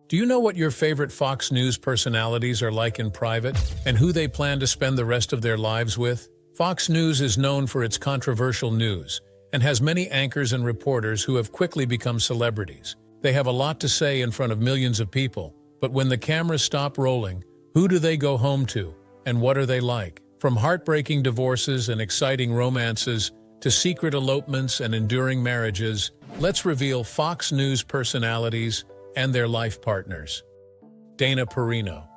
Do you know what your favorite Fox News personalities are like in private, and who they plan to spend the rest of their lives with? Fox News is known for its controversial news, and has many anchors and reporters who have quickly become celebrities. They have a lot to say in front of millions of people, but when the cameras stop rolling, who do they go home to, and what are they like? From heartbreaking divorces and exciting romances, to secret elopements and enduring marriages, let's reveal Fox News personalities and their life partners. Dana Perino.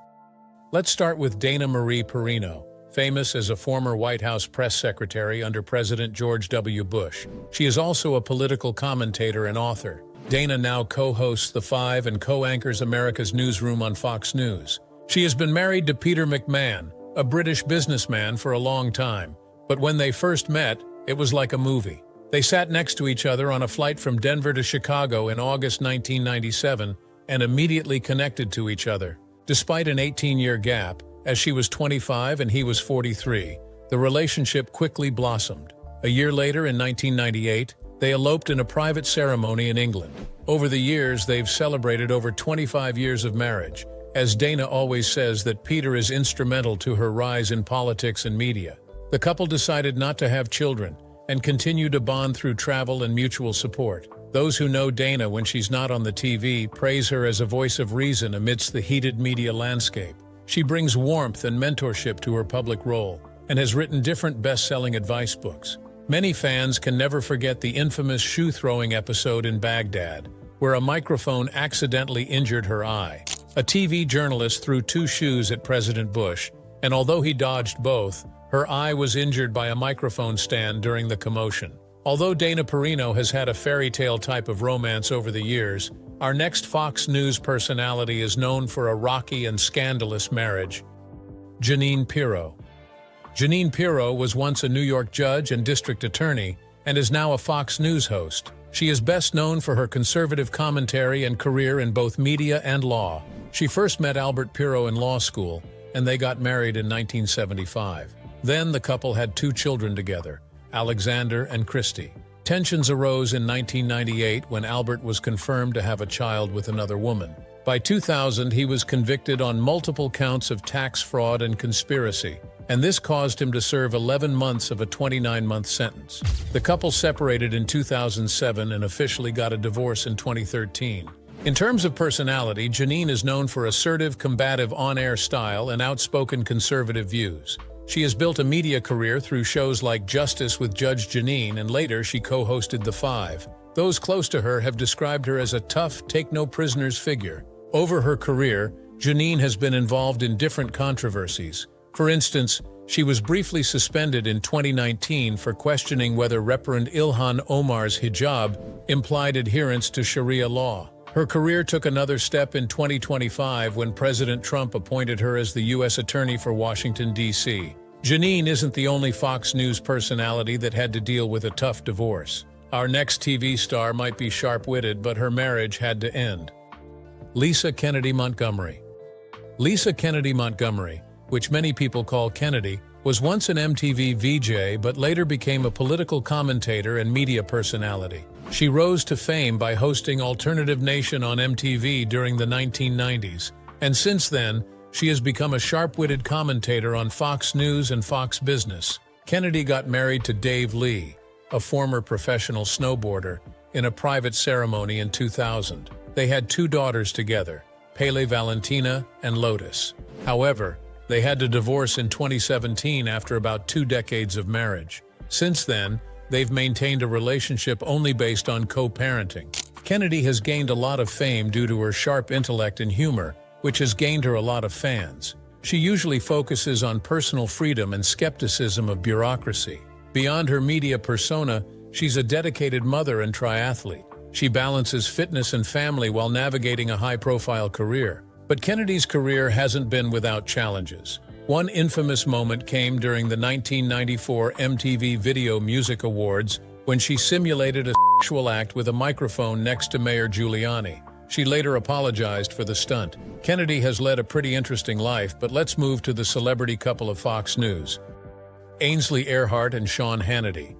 Let's start with Dana Marie Perino, famous as a former White House press secretary under President George W. Bush. She is also a political commentator and author. Dana now co-hosts The Five and co-anchors America's Newsroom on Fox News. She has been married to Peter McMahon, a British businessman, for a long time, but when they first met, it was like a movie. They sat next to each other on a flight from Denver to Chicago in August 1997 and immediately connected to each other. Despite an 18-year gap, as she was 25 and he was 43, the relationship quickly blossomed. A year later, in 1998, they eloped in a private ceremony in England. Over the years, they've celebrated over 25 years of marriage, as Dana always says that Peter is instrumental to her rise in politics and media. The couple decided not to have children and continue to bond through travel and mutual support. Those who know Dana when she's not on the TV praise her as a voice of reason amidst the heated media landscape. She brings warmth and mentorship to her public role and has written different best-selling advice books. Many fans can never forget the infamous shoe-throwing episode in Baghdad, where a microphone accidentally injured her eye. A TV journalist threw 2 shoes at President Bush, and although he dodged both, her eye was injured by a microphone stand during the commotion. Although Dana Perino has had a fairy tale type of romance over the years, our next Fox News personality is known for a rocky and scandalous marriage. Jeanine Pirro. Jeanine Pirro was once a New York judge and district attorney, and is now a Fox News host. She is best known for her conservative commentary and career in both media and law. She first met Albert Pirro in law school, and they got married in 1975. Then the couple had 2 children together, Alexander and Christy. Tensions arose in 1998 when Albert was confirmed to have a child with another woman. By 2000, he was convicted on multiple counts of tax fraud and conspiracy, and this caused him to serve 11 months of a 29-month sentence. The couple separated in 2007 and officially got a divorce in 2013. In terms of personality, Jeanine is known for assertive, combative on-air style and outspoken conservative views. She has built a media career through shows like Juiciest with Judge Jeanine, and later she co-hosted The Five. Those close to her have described her as a tough, take-no-prisoners figure. Over her career, Jeanine has been involved in different controversies. For instance, she was briefly suspended in 2019 for questioning whether Reverend Ilhan Omar's hijab implied adherence to Sharia law. Her career took another step in 2025 when President Trump appointed her as the U.S. Attorney for Washington, D.C. Jeanine isn't the only Fox News personality that had to deal with a tough divorce. Our next TV star might be sharp-witted, but her marriage had to end. Lisa Kennedy Montgomery. Lisa Kennedy Montgomery, which many people call Kennedy, was once an MTV VJ but later became a political commentator and media personality. She rose to fame by hosting Alternative Nation on MTV during the 1990s, and since then, she has become a sharp-witted commentator on Fox News and Fox Business. Kennedy got married to Dave Lee, a former professional snowboarder, in a private ceremony in 2000. They had 2 daughters together, Pele Valentina and Lotus. However, they had to divorce in 2017 after about 2 decades of marriage. Since then, they've maintained a relationship only based on co-parenting. Kennedy has gained a lot of fame due to her sharp intellect and humor, which has gained her a lot of fans. She usually focuses on personal freedom and skepticism of bureaucracy. Beyond her media persona, she's a dedicated mother and triathlete. She balances fitness and family while navigating a high-profile career. But Kennedy's career hasn't been without challenges. One infamous moment came during the 1994 MTV Video Music Awards when she simulated a sexual act with a microphone next to Mayor Giuliani. She later apologized for the stunt. Kennedy has led a pretty interesting life, but let's move to the celebrity couple of Fox News. Ainsley Earhardt and Sean Hannity.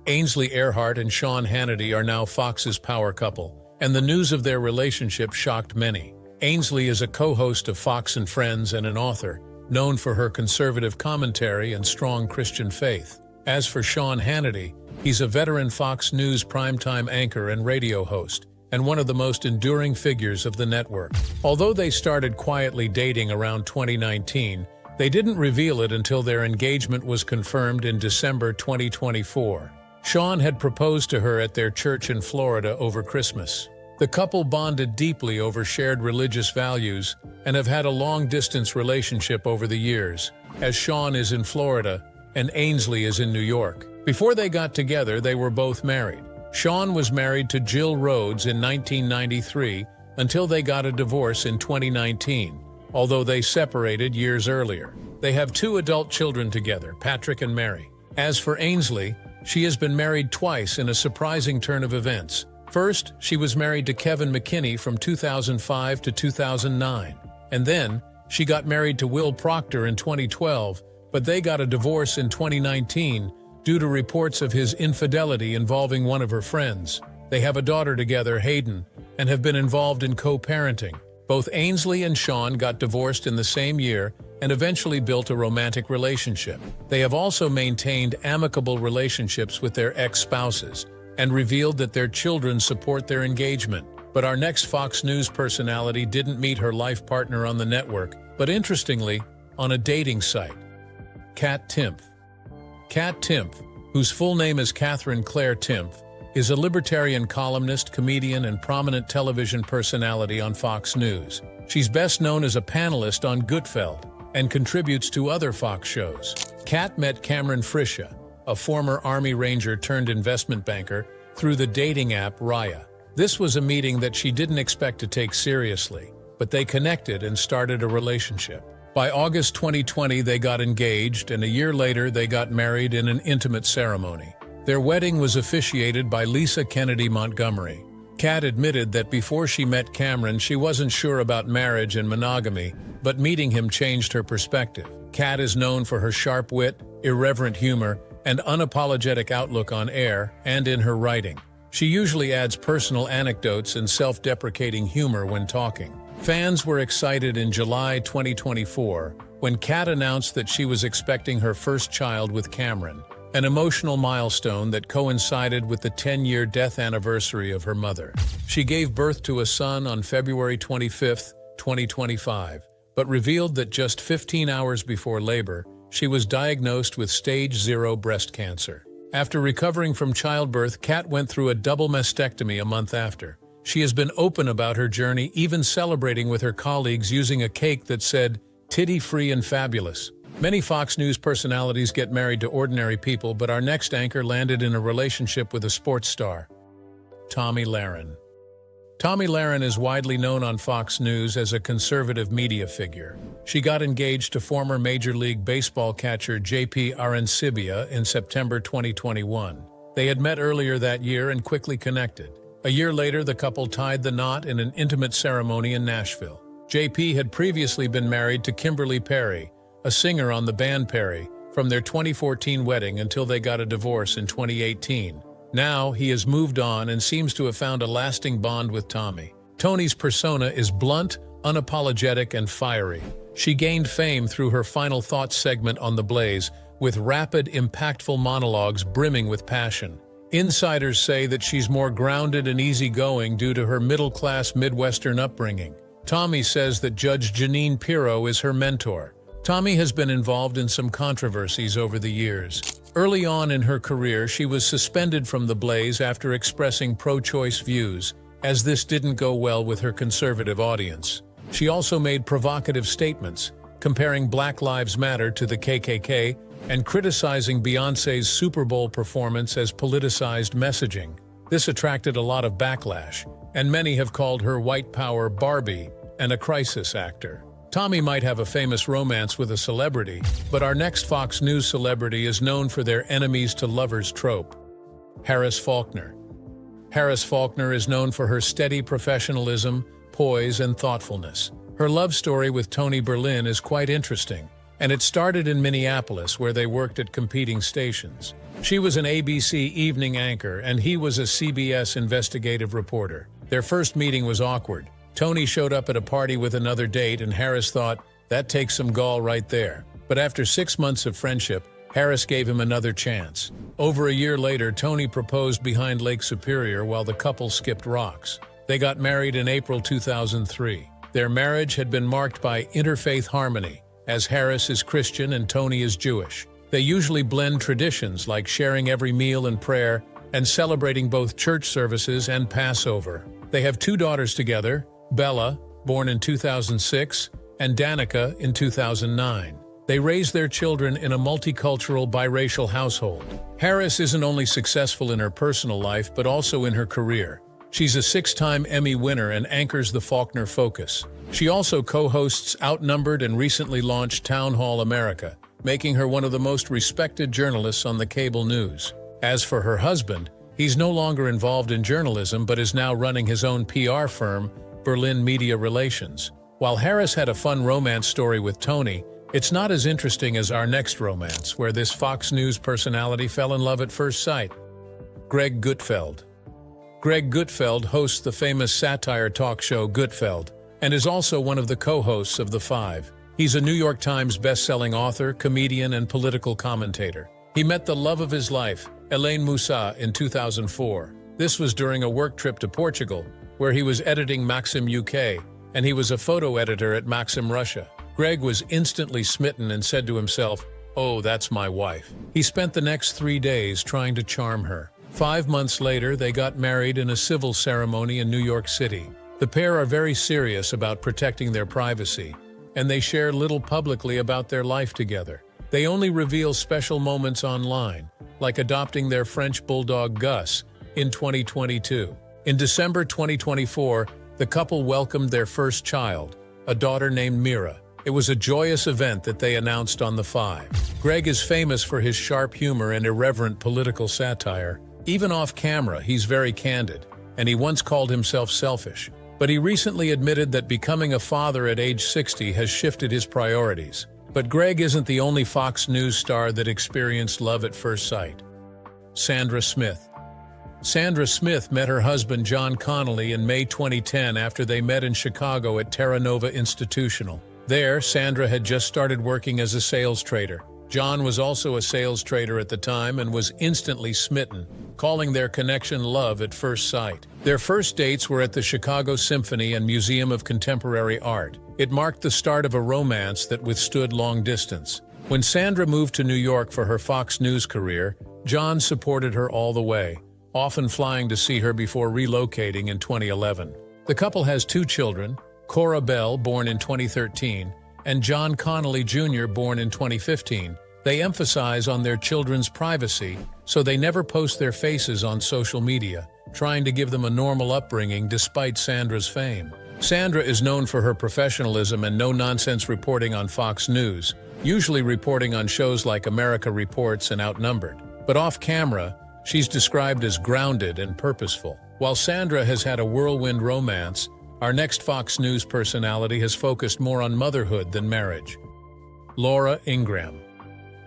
Ainsley Earhardt and Sean Hannity are now Fox's power couple, and the news of their relationship shocked many. Ainsley is a co-host of Fox and Friends and an author, known for her conservative commentary and strong Christian faith. As for Sean Hannity, he's a veteran Fox News primetime anchor and radio host, and one of the most enduring figures of the network. Although they started quietly dating around 2019, they didn't reveal it until their engagement was confirmed in December 2024. Sean had proposed to her at their church in Florida over Christmas. The couple bonded deeply over shared religious values and have had a long-distance relationship over the years, as Sean is in Florida and Ainsley is in New York. Before they got together, they were both married. Sean was married to Jill Rhodes in 1993 until they got a divorce in 2019, although they separated years earlier. They have 2 adult children together, Patrick and Mary. As for Ainsley, she has been married twice in a surprising turn of events. First, she was married to Kevin McKinney from 2005 to 2009, and then she got married to Will Proctor in 2012, but they got a divorce in 2019 due to reports of his infidelity involving one of her friends. They have a daughter together, Hayden, and have been involved in co-parenting. Both Ainsley and Sean got divorced in the same year and eventually built a romantic relationship. They have also maintained amicable relationships with their ex-spouses and revealed that their children support their engagement. But our next Fox News personality didn't meet her life partner on the network, but interestingly, on a dating site. Kat Timpf. Kat Timpf, whose full name is Catherine Claire Timpf, is a libertarian columnist, comedian, and prominent television personality on Fox News. She's best known as a panelist on Gutfeld and contributes to other Fox shows. Kat met Cameron Frisha, a former Army Ranger turned investment banker, through the dating app Raya. This was a meeting that she didn't expect to take seriously, but they connected and started a relationship. By August 2020, they got engaged, and a year later, they got married in an intimate ceremony. Their wedding was officiated by Lisa Kennedy Montgomery. Kat admitted that before she met Cameron, she wasn't sure about marriage and monogamy, but meeting him changed her perspective. Kat is known for her sharp wit, irreverent humor, and unapologetic outlook on air and in her writing. She usually adds personal anecdotes and self-deprecating humor when talking. Fans were excited in July 2024 when Kat announced that she was expecting her first child with Cameron, an emotional milestone that coincided with the 10-year death anniversary of her mother. She gave birth to a son on February 25, 2025, but revealed that just 15 hours before labor, she was diagnosed with stage 0 breast cancer. After recovering from childbirth, Kat went through a double mastectomy a month after. She has been open about her journey, even celebrating with her colleagues using a cake that said, "Titty-free and fabulous." Many Fox News personalities get married to ordinary people, but our next anchor landed in a relationship with a sports star, Tomi Lahren. Tomi Lahren is widely known on Fox News as a conservative media figure. She got engaged to former Major League Baseball catcher J.P. Arencibia in September 2021. They had met earlier that year and quickly connected. A year later, the couple tied the knot in an intimate ceremony in Nashville. J.P. had previously been married to Kimberly Perry, a singer on the band Perry, from their 2014 wedding until they got a divorce in 2018. Now, he has moved on and seems to have found a lasting bond with Tomi. Toni's persona is blunt, unapologetic, and fiery. She gained fame through her Final Thoughts segment on The Blaze, with rapid, impactful monologues brimming with passion. Insiders say that she's more grounded and easygoing due to her middle-class Midwestern upbringing. Tomi says that Judge Jeanine Pirro is her mentor. Tomi has been involved in some controversies over the years. Early on in her career, she was suspended from The Blaze after expressing pro-choice views, as this didn't go well with her conservative audience. She also made provocative statements, comparing Black Lives Matter to the KKK and criticizing Beyoncé's Super Bowl performance as politicized messaging. This attracted a lot of backlash, and many have called her white power Barbie and a crisis actor. Tomi might have a famous romance with a celebrity, but our next Fox News celebrity is known for their enemies to lovers trope. Harris Faulkner. Harris Faulkner is known for her steady professionalism, poise, and thoughtfulness. Her love story with Tony Berlin is quite interesting, and it started in Minneapolis, where they worked at competing stations. She was an ABC evening anchor, and he was a CBS investigative reporter. Their first meeting was awkward. Tony showed up at a party with another date, and Harris thought, that takes some gall right there. But after 6 months of friendship, Harris gave him another chance. Over a year later, Tony proposed behind Lake Superior while the couple skipped rocks. They got married in April 2003. Their marriage had been marked by interfaith harmony, as Harris is Christian and Tony is Jewish. They usually blend traditions like sharing every meal and prayer and celebrating both church services and Passover. They have 2 daughters together, Bella, born in 2006, and Danica in 2009. They raise their children in a multicultural, biracial household. Harris isn't only successful in her personal life but also in her career. She's a 6-time Emmy winner and anchors the Faulkner Focus. She also co-hosts Outnumbered and recently launched Town Hall America, making her one of the most respected journalists on the cable news. As for her husband, he's no longer involved in journalism but is now running his own PR firm, Berlin Media Relations. While Harris had a fun romance story with Tony, it's not as interesting as our next romance, where this Fox News personality fell in love at first sight. Greg Gutfeld. Greg Gutfeld hosts the famous satire talk show Gutfeld, and is also one of the co-hosts of The Five. He's a New York Times best-selling author, comedian, and political commentator. He met the love of his life, Elaine Moussa, in 2004. This was during a work trip to Portugal, where he was editing Maxim UK, and he was a photo editor at Maxim Russia. Greg was instantly smitten and said to himself, "Oh, that's my wife." He spent the next 3 days trying to charm her. 5 months later, they got married in a civil ceremony in New York City. The pair are very serious about protecting their privacy, and they share little publicly about their life together. They only reveal special moments online, like adopting their French bulldog Gus in 2022. In December 2024, the couple welcomed their first child, a daughter named Mira. It was a joyous event that they announced on The Five. Greg is famous for his sharp humor and irreverent political satire. Even off camera, he's very candid, and he once called himself selfish. But he recently admitted that becoming a father at age 60 has shifted his priorities. But Greg isn't the only Fox News star that experienced love at first sight. Sandra Smith. Sandra Smith met her husband John Connolly in May 2010 after they met in Chicago at Terra Nova Institutional. There, Sandra had just started working as a sales trader. John was also a sales trader at the time and was instantly smitten, calling their connection love at first sight. Their first dates were at the Chicago Symphony and Museum of Contemporary Art. It marked the start of a romance that withstood long distance. When Sandra moved to New York for her Fox News career, John supported her all the way, often flying to see her before relocating in 2011. The couple has 2 children, Cora Bell, born in 2013, and John Connolly Jr., born in 2015. They emphasize on their children's privacy, so they never post their faces on social media, trying to give them a normal upbringing despite Sandra's fame. Sandra is known for her professionalism and no-nonsense reporting on Fox News, usually reporting on shows like America Reports and Outnumbered. But off-camera, she's described as grounded and purposeful. While Sandra has had a whirlwind romance, our next Fox News personality has focused more on motherhood than marriage. Laura Ingraham.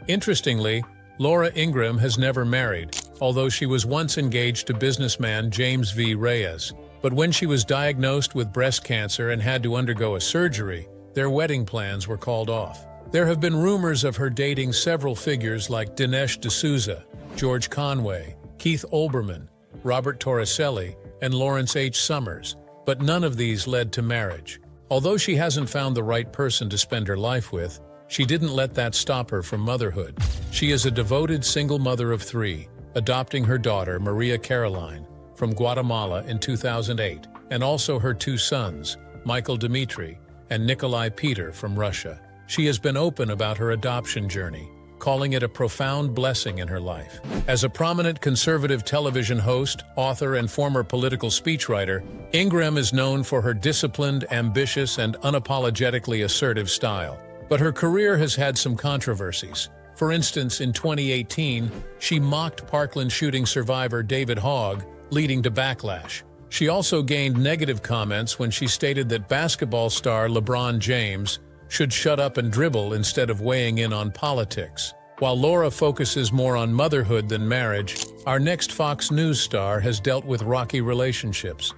Interestingly, Laura Ingraham has never married, although she was once engaged to businessman James V. Reyes. But when she was diagnosed with breast cancer and had to undergo a surgery, their wedding plans were called off. There have been rumors of her dating several figures like Dinesh D'Souza, George Conway, Keith Olbermann, Robert Torricelli, and Lawrence H. Summers, but none of these led to marriage. Although she hasn't found the right person to spend her life with, she didn't let that stop her from motherhood. She is a devoted single mother of 3, adopting her daughter, Maria Caroline, from Guatemala in 2008, and also her 2 sons, Michael Dmitry and Nikolai Peter, from Russia. She has been open about her adoption journey, calling it a profound blessing in her life. As a prominent conservative television host, author, and former political speechwriter, Ingraham is known for her disciplined, ambitious, and unapologetically assertive style. But her career has had some controversies. For instance, in 2018, she mocked Parkland shooting survivor David Hogg, leading to backlash. She also gained negative comments when she stated that basketball star LeBron James should shut up and dribble instead of weighing in on politics. While Laura focuses more on motherhood than marriage, our next Fox News star has dealt with rocky relationships.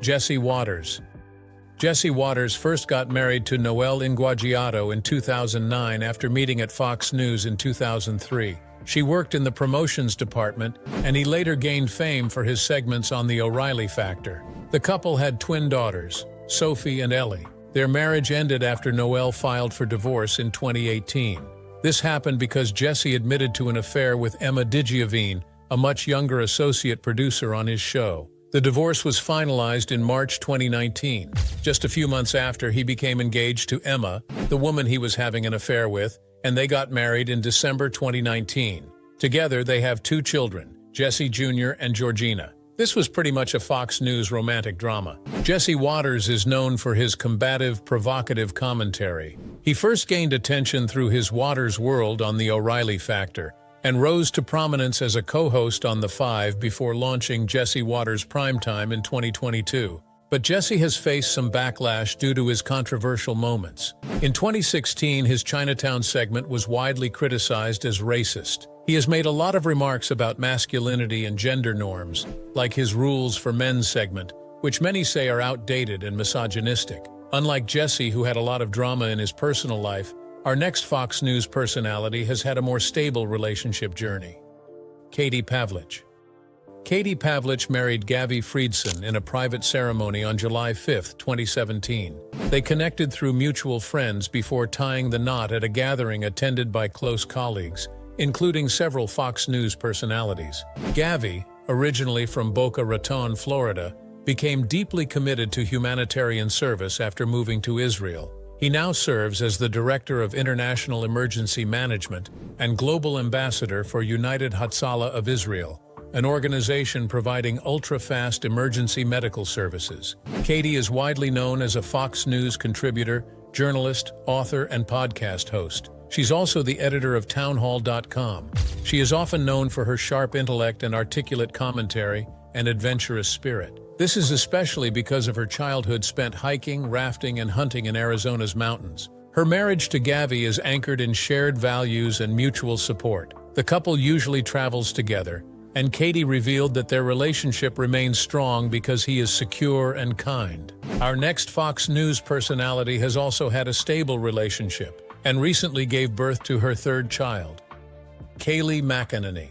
Jesse Waters. Jesse Watters first got married to Noelle Inguagiato in 2009 after meeting at Fox News in 2003. She worked in the promotions department, and he later gained fame for his segments on The O'Reilly Factor. The couple had twin daughters, Sophie and Ellie. Their marriage ended after Noelle filed for divorce in 2018. This happened because Jesse admitted to an affair with Emma Digiavine, a much younger associate producer on his show. The divorce was finalized in March 2019. Just a few months after, he became engaged to Emma, the woman he was having an affair with, and they got married in December 2019. Together, they have 2 children, Jesse Jr. and Georgina. This was pretty much a Fox News romantic drama. Jesse Watters is known for his combative, provocative commentary. He first gained attention through his Watters World on The O'Reilly Factor, and rose to prominence as a co-host on The Five before launching Jesse Watters Primetime in 2022. But Jesse has faced some backlash due to his controversial moments. In 2016, his Chinatown segment was widely criticized as racist. He has made a lot of remarks about masculinity and gender norms, like his Rules for Men segment, which many say are outdated and misogynistic. Unlike Jesse, who had a lot of drama in his personal life, our next Fox News personality has had a more stable relationship journey. Katie Pavlich. Katie Pavlich married Gavi Friedson in a private ceremony on July 5, 2017. They connected through mutual friends before tying the knot at a gathering attended by close colleagues, including several Fox News personalities. Gavi, originally from Boca Raton, Florida, became deeply committed to humanitarian service after moving to Israel. He now serves as the Director of International Emergency Management and Global Ambassador for United Hatzalah of Israel, an organization providing ultra-fast emergency medical services. Katie is widely known as a Fox News contributor, journalist, author, and podcast host. She's also the editor of townhall.com. She is often known for her sharp intellect and articulate commentary and adventurous spirit. This is especially because of her childhood spent hiking, rafting, and hunting in Arizona's mountains. Her marriage to Gavi is anchored in shared values and mutual support. The couple usually travels together, and Katie revealed that their relationship remains strong because he is secure and kind. Our next Fox News personality has also had a stable relationship and recently gave birth to her 3rd child. Kayleigh McEnany.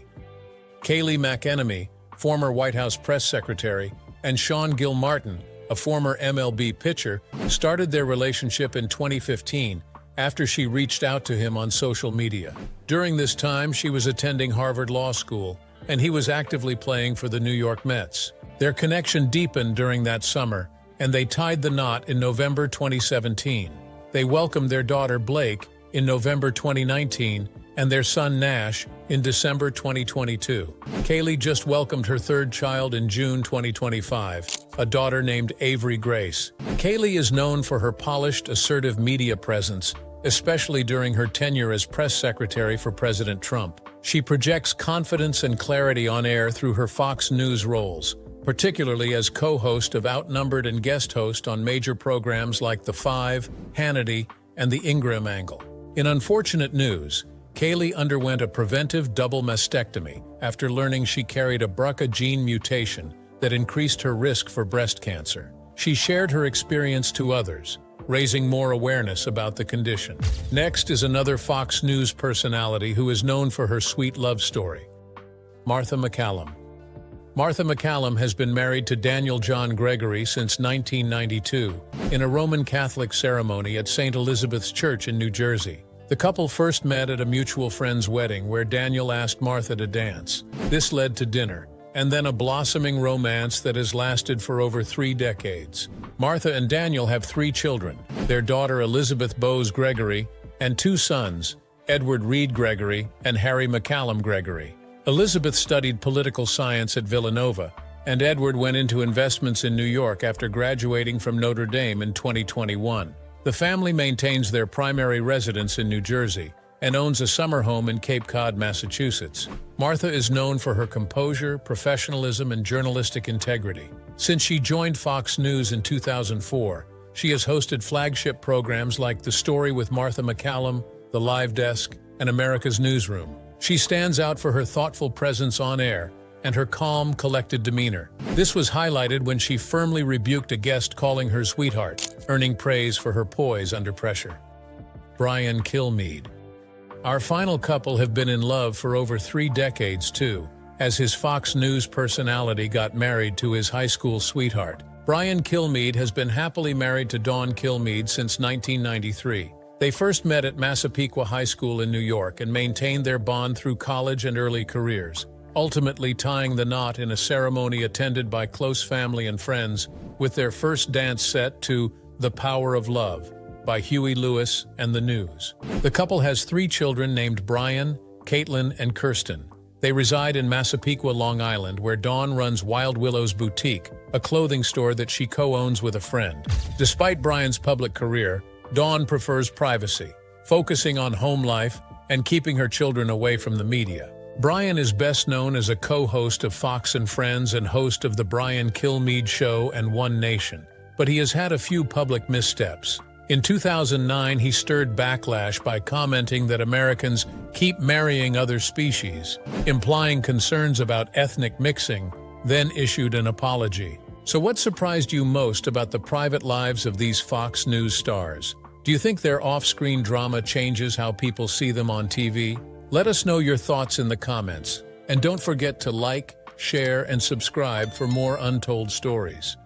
Kayleigh McEnany, former White House press secretary, and Sean Gilmartin, a former MLB pitcher, started their relationship in 2015 after she reached out to him on social media. During this time, she was attending Harvard Law School, and he was actively playing for the New York Mets. Their connection deepened during that summer, and they tied the knot in November 2017. They welcomed their daughter Blake in November 2019 and their son Nash in December 2022. Kayleigh just welcomed her 3rd child in June 2025, a daughter named Avery Grace. Kayleigh is known for her polished, assertive media presence, especially during her tenure as press secretary for President Trump. She projects confidence and clarity on air through her Fox News roles, particularly as co-host of Outnumbered and guest host on major programs like The Five, Hannity, and The Ingraham Angle. In unfortunate news, Kayleigh underwent a preventive double mastectomy after learning she carried a BRCA gene mutation that increased her risk for breast cancer. She shared her experience to others, raising more awareness about the condition. Next is another Fox News personality who is known for her sweet love story. Martha MacCallum. Martha MacCallum has been married to Daniel John Gregory since 1992 in a Roman Catholic ceremony at St. Elizabeth's Church in New Jersey. The couple first met at a mutual friend's wedding where Daniel asked Martha to dance. This led to dinner, and then a blossoming romance that has lasted for over 3 decades. Martha and Daniel have 3 children, their daughter Elizabeth Bowes Gregory, and 2 sons, Edward Reed Gregory and Harry MacCallum Gregory. Elizabeth studied political science at Villanova, and Edward went into investments in New York after graduating from Notre Dame in 2021. The family maintains their primary residence in New Jersey and owns a summer home in Cape Cod, Massachusetts. Martha is known for her composure, professionalism, and journalistic integrity. Since she joined Fox News in 2004, she has hosted flagship programs like The Story with Martha MacCallum, The Live Desk, and America's Newsroom. She stands out for her thoughtful presence on air and her calm, collected demeanor. This was highlighted when she firmly rebuked a guest calling her sweetheart, earning praise for her poise under pressure. Brian Kilmeade. Our final couple have been in love for over 3 decades too, as his Fox News personality got married to his high school sweetheart. Brian Kilmeade has been happily married to Dawn Kilmeade since 1993. They first met at Massapequa High School in New York and maintained their bond through college and early careers, ultimately tying the knot in a ceremony attended by close family and friends, with their first dance set to The Power of Love by Huey Lewis and the News. The couple has 3 children named Brian, Caitlin, and Kirsten. They reside in Massapequa, Long Island, where Dawn runs Wild Willow's Boutique, a clothing store that she co-owns with a friend. Despite Brian's public career, Dawn prefers privacy, focusing on home life and keeping her children away from the media. Brian is best known as a co-host of Fox and Friends and host of The Brian Kilmeade Show and One Nation, but he has had a few public missteps. In 2009, he stirred backlash by commenting that Americans keep marrying other species, implying concerns about ethnic mixing, then issued an apology. So what surprised you most about the private lives of these Fox News stars? Do you think their off-screen drama changes how people see them on TV? Let us know your thoughts in the comments. And don't forget to like, share, and subscribe for more untold stories.